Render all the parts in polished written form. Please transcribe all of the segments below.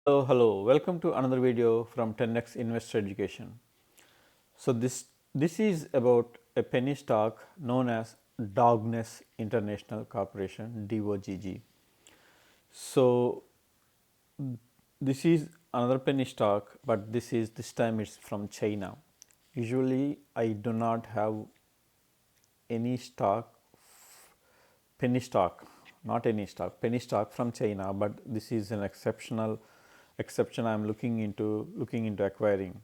Hello. Welcome to another video from 10x Investor Education. So this is about a penny stock known as Dogness International Corporation (DOGG). So this is another penny stock, but this time it's from China. Usually I do not have any stock, penny stock, not any stock, penny stock from China, but this is an exception I am looking into acquiring.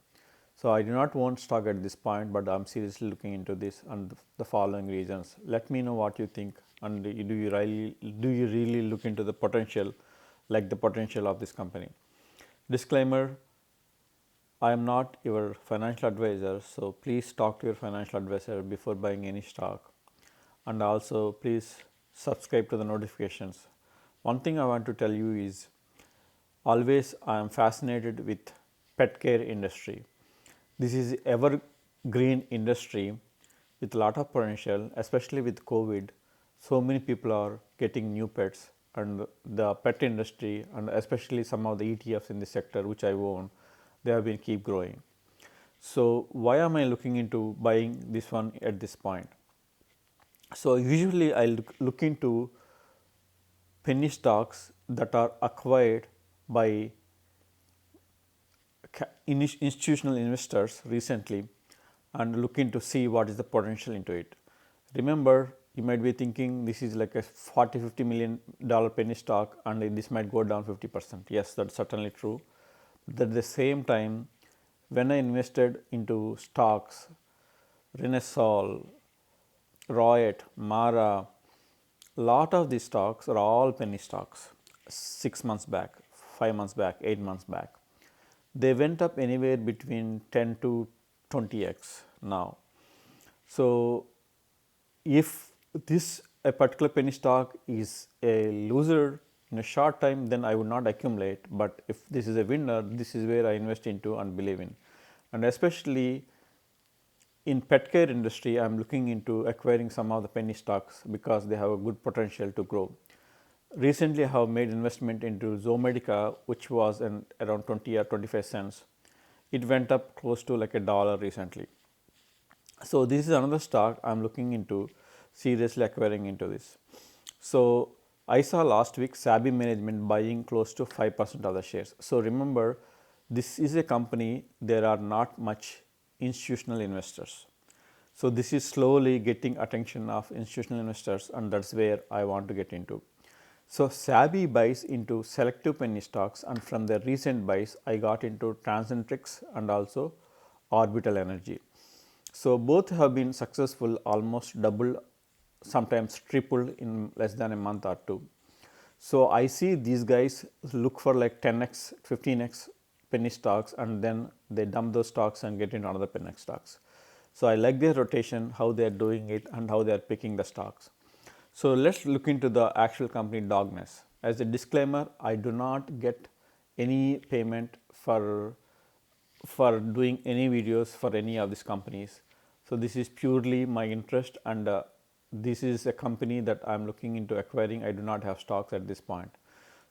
So I do not want stock at this point, but I'm seriously looking into this and the following reasons. Let me know what you think, and do you really look into the potential, like the potential of this company. Disclaimer: I am not your financial advisor, so please talk to your financial advisor before buying any stock. And also, please subscribe to the notifications. One thing I want to tell you is always I am fascinated with pet care industry. This is evergreen industry with a lot of potential, especially with COVID. So many people are getting new pets, and the pet industry, and especially some of the ETFs in this sector which I own, they have been keep growing. So why am I looking into buying this one at this point? So usually I look into penny stocks that are acquired by institutional investors recently and looking to see what is the potential into it. Remember, you might be thinking this is like a 40-50 million dollar penny stock and this might go down 50%. Yes, that's certainly true. But at the same time, when I invested into stocks, Renesol, Royet, Mara, lot of these stocks are all penny stocks 6 months back, 5 months back, 8 months back. They went up anywhere between 10 to 20x now. So if this a particular penny stock is a loser in a short time, then I would not accumulate. But if this is a winner, this is where I invest into and believe in. And especially in pet care industry, I am looking into acquiring some of the penny stocks because they have a good potential to grow. Recently, I have made investment into Zomedica, which was around 20 or 25 cents. It went up close to like a dollar recently. So this is another stock I'm looking into seriously acquiring into this. So I saw last week Sabi Management buying close to 5% of the shares. So remember, this is a company, there are not much institutional investors. So this is slowly getting attention of institutional investors, and that's where I want to get into. So Sabi buys into selective penny stocks, and from their recent buys I got into Transcentrix and also Orbital Energy. So both have been successful, almost double, sometimes tripled in less than a month or two. So I see these guys look for like 10x, 15x penny stocks, and then they dump those stocks and get into another penny stocks. So I like their rotation, how they are doing it, and how they are picking the stocks. So let's look into the actual company Dogness. As a disclaimer, I do not get any payment for doing any videos for any of these companies. So this is purely my interest, and this is a company that I am looking into acquiring. I do not have stocks at this point.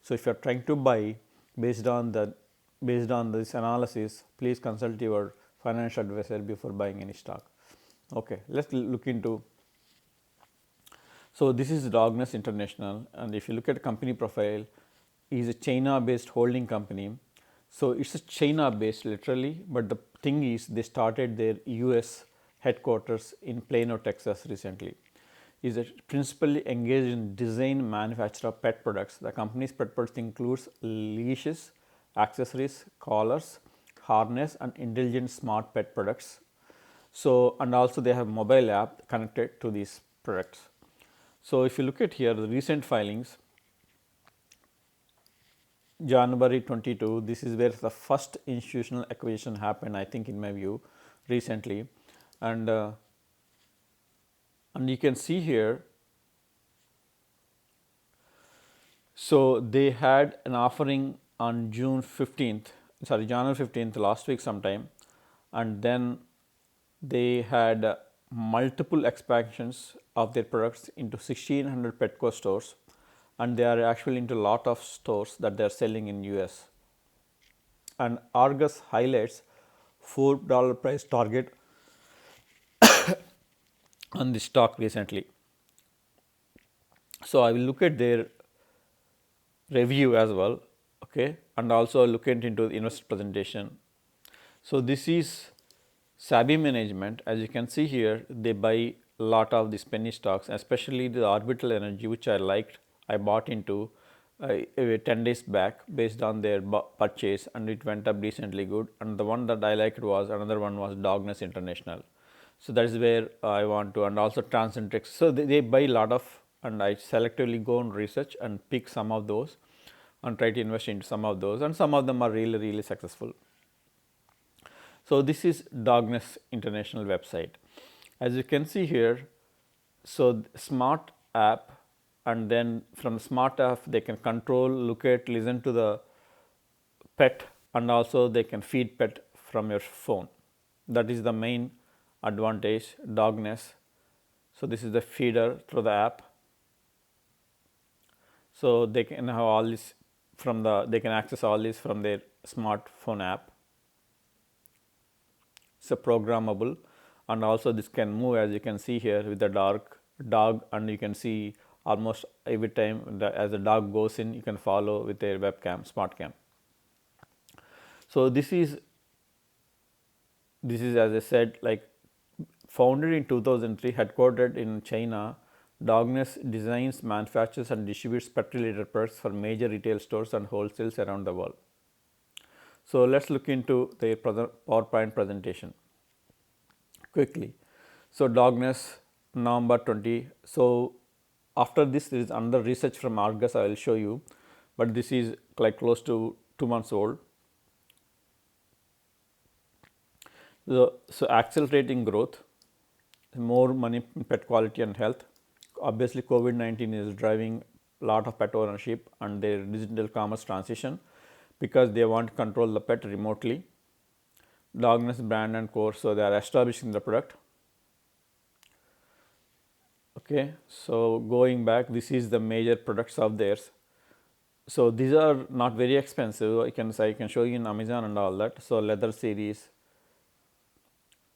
So if you are trying to buy based on this analysis, please consult your financial advisor before buying any stock. Okay, let's look into. So this is Dogness International, and if you look at the company profile, is a China-based holding company. So it's a China-based literally, but the thing is they started their US headquarters in Plano, Texas recently. Is principally engaged in design manufacture of pet products. The company's pet products includes leashes, accessories, collars, harness, and intelligent smart pet products. So and also they have mobile app connected to these products. So if you look at here the recent filings, January 22, this is where the first institutional acquisition happened, I think, in my view, recently. And and you can see here, so they had an offering on June 15th, sorry, January 15th, last week sometime, and then they had multiple expansions of their products into 1600 Petco stores, and they are actually into a lot of stores that they are selling in US. and Argus highlights $4 price target on the stock recently. So I will look at their review as well, okay, and also look into the investor presentation. So this is Savvy Management. As you can see here, they buy a lot of these penny stocks, especially the Orbital Energy, which I liked. I bought into 10 days back based on their purchase, and it went up decently good. And the one that I liked was another one was Dogness International. So that is where I want to, and also Transcentrix. So they buy a lot of, and I selectively go and research and pick some of those and try to invest into some of those, and some of them are really successful. So this is Dogness International website. As you can see here, so smart app, and then from smart app they can control, look at, listen to the pet, and also they can feed pet from your phone. That is the main advantage, Dogness. So this is the feeder through the app. So they can have all this from they can access all this from their smartphone app. So programmable, and also this can move, as you can see here, with the dog, and you can see almost every time as the dog goes in, you can follow with their webcam, smart cam. So this is as I said, like founded in 2003, headquartered in China. Dogness designs, manufactures and distributes pet related products for major retail stores and wholesales around the world. So let's look into their PowerPoint presentation quickly. So Dogness, November 20. So after this, there is another research from Argus I will show you, but this is like close to 2 months old. So accelerating growth, more money in pet quality and health. Obviously, COVID-19 is driving a lot of pet ownership and their digital commerce transition, because they want to control the pet remotely. Dogness brand and core, so they are establishing the product. Okay, so going back, this is the major products of theirs. So these are not very expensive. I can show you in Amazon and all that. So leather series,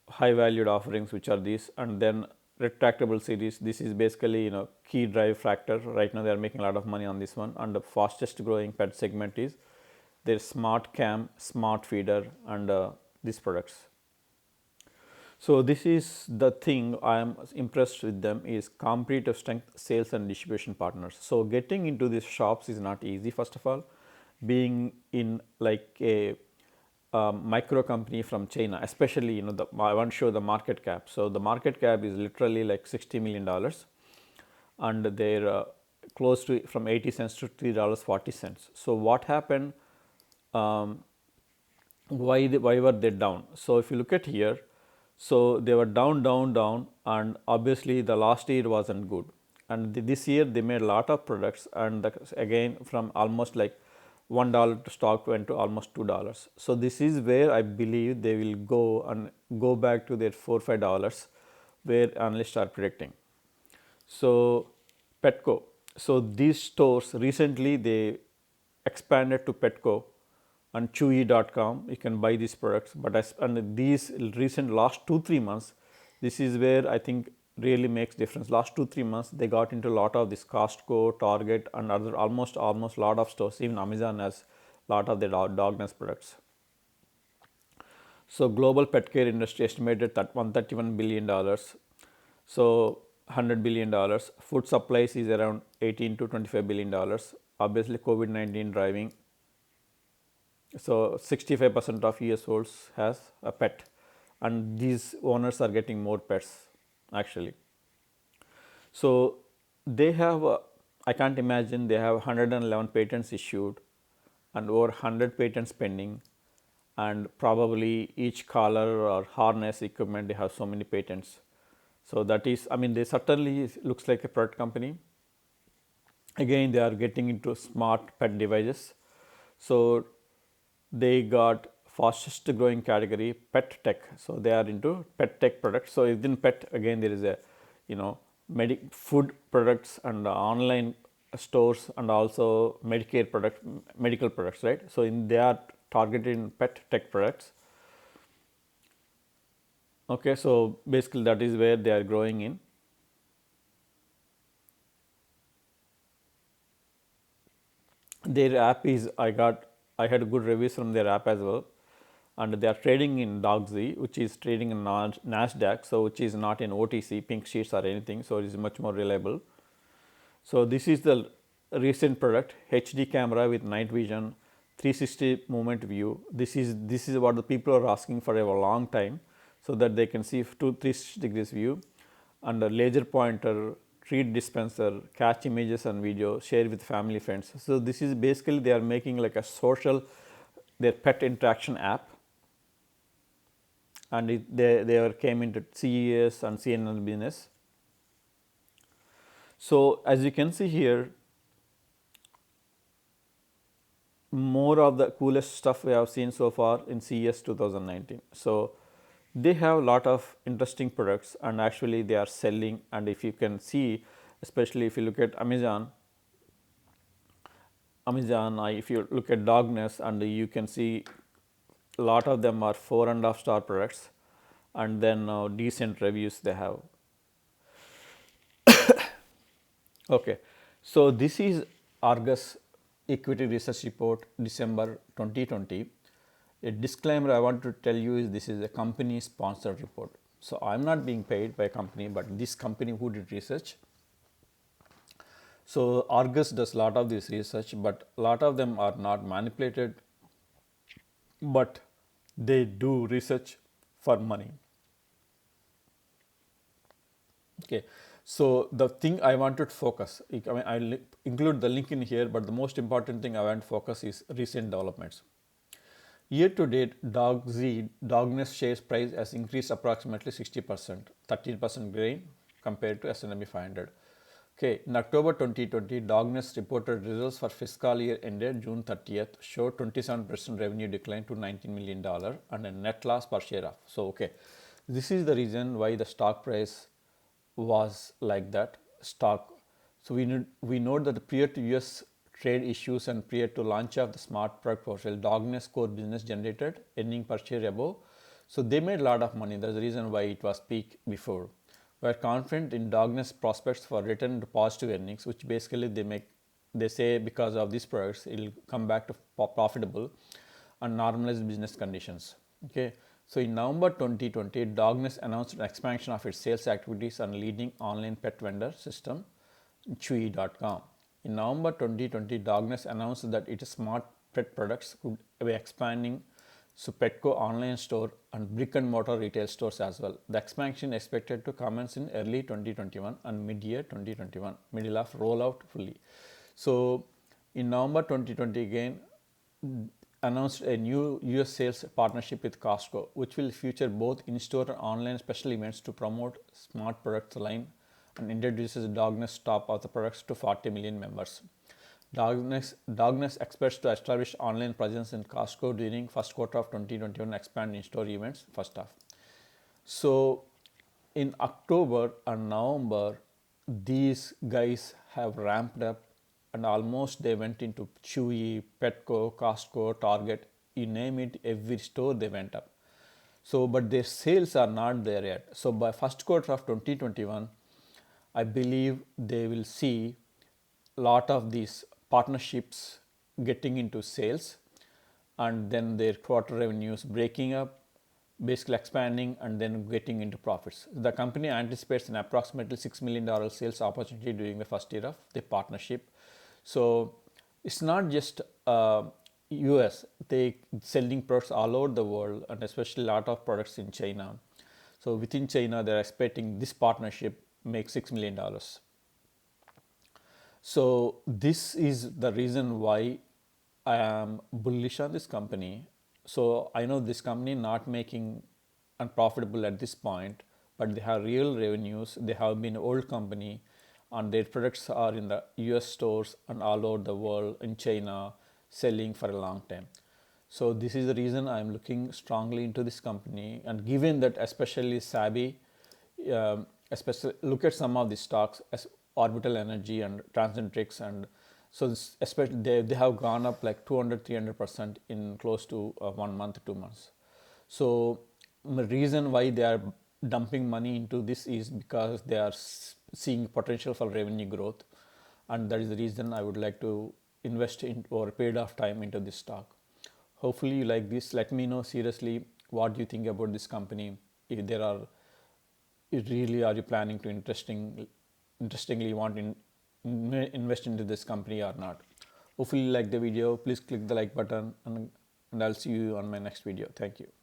high valued offerings, which are these, and then retractable series. This is basically key drive factor. Right now they are making a lot of money on this one, and the fastest growing pet segment is their smart cam, smart feeder, and these products. So this is the thing I am impressed with them, is competitive strength, sales and distribution partners. So getting into these shops is not easy. First of all, being in like a micro company from China, especially I want to show the market cap. So the market cap is literally like $60 million, and they're close to from 80 cents to $3.40. So what happened? Why were they down? So if you look at here, so they were down, and obviously the last year wasn't good, and this year they made a lot of products, and again from almost like $1 to stock went to almost $2. So this is where I believe they will go back to their $4-5 where analysts are predicting. So Petco, so these stores recently they expanded to Petco and Chewy.com. You can buy these products, but and these recent last 2-3 months, this is where I think really makes difference. Last 2-3 months they got into a lot of this Costco, Target, and other almost lot of stores. Even Amazon has a lot of the Dogness products. So global pet care industry estimated that $131 billion. So $100 billion. Food supplies is around $18 to $25 billion. Obviously COVID-19 driving. So 65% of US households has a pet, and these owners are getting more pets actually. So they have, I can't imagine, they have 111 patents issued and over 100 patents pending, and probably each collar or harness equipment they have so many patents. So that is, I mean, they certainly looks like a product company. Again, they are getting into smart pet devices. So they got fastest growing category, pet tech. So they are into pet tech products. So within pet, again there is a food products and online stores, and also medical products, right? So they are targeted in pet tech products. Okay, so basically that is where they are growing in. Their app is I had good reviews from their app as well, and they are trading in DogZ, which is trading in Nasdaq, so which is not in OTC, pink sheets or anything, so it is much more reliable. So this is the recent product, HD camera with night vision, 360 movement view. This is what the people are asking for a long time, so that they can see 360 degrees view, and a laser pointer, treat dispenser, catch images and video, share with family friends. So this is basically they are making like a social, their pet interaction app, and they came into CES and CNN business. So as you can see here, more of the coolest stuff we have seen so far in CES 2019. So they have a lot of interesting products, and actually they are selling, and if you can see, especially if you look at Amazon, if you look at Dogness, and you can see a lot of them are 4.5 star products, and then decent reviews they have. Okay, so this is Argus Equity Research Report December 2020. A disclaimer I want to tell you is this is a company sponsored report. So I am not being paid by a company, but this company who did research. So Argus does a lot of this research, but a lot of them are not manipulated, but they do research for money. Okay, so the thing I wanted to focus, I mean, I'll include the link in here, but the most important thing I want to focus is recent developments. Year to date, Dogness shares price has increased approximately 60%, 13% gain compared to S&P 500. Okay, in October 2020, Dogness reported results for fiscal year ended June 30th, showed 27% revenue decline to $19 million and a net loss per share of. So, okay, this is the reason why the stock price was like that. So we note that prior to US trade issues and prior to launch of the smart product portal, Dogness core business generated earning per share above. So they made a lot of money. That's the reason why it was peak before. We are confident in Dogness prospects for return to positive earnings, which basically they say because of these products it will come back to profitable and normalized business conditions. Okay. So in November 2020, Dogness announced an expansion of its sales activities on leading online pet vendor system, Chewy.com. In November 2020, Dogness announced that its smart pet products could be expanding to Petco online store and brick and mortar retail stores as well. The expansion is expected to commence in early 2021 and mid-year 2021, middle of rollout fully. So in November 2020 again, announced a new US sales partnership with Costco, which will feature both in-store and online special events to promote smart products line and introduces Dogness top of the products to 40 million members. Dogness expects to establish online presence in Costco during first quarter of 2021, expand in-store events first half. So in October and November, these guys have ramped up, and almost they went into Chewy, Petco, Costco, Target, you name it, every store they went up. So, but their sales are not there yet. So by first quarter of 2021, I believe they will see a lot of these partnerships getting into sales, and then their quarter revenues breaking up, basically expanding and then getting into profits. The company anticipates an approximately $6 million sales opportunity during the first year of the partnership. So it's not just US, they selling products all over the world, and especially a lot of products in China. So within China, they're expecting this partnership make $6 million. So this is the reason why I am bullish on this company. So I know this company not making unprofitable at this point, but they have real revenues. They have been an old company, and their products are in the US stores and all over the world, in China, selling for a long time. So this is the reason I am looking strongly into this company, and given that especially SABI, especially look at some of the stocks as Orbital Energy and Transcentrix and So especially they have gone up like 200, 300% in close to 1 month, 2 months. So the reason why they are dumping money into this is because they are seeing potential for revenue growth, and that is the reason I would like to invest in over a period of time into this stock. Hopefully you like this. Let me know seriously what you think about this company. If there are, if really are you planning to interestingly want invest into this company or not. Hopefully you like the video. Please click the like button, and I'll see you on my next video. Thank you.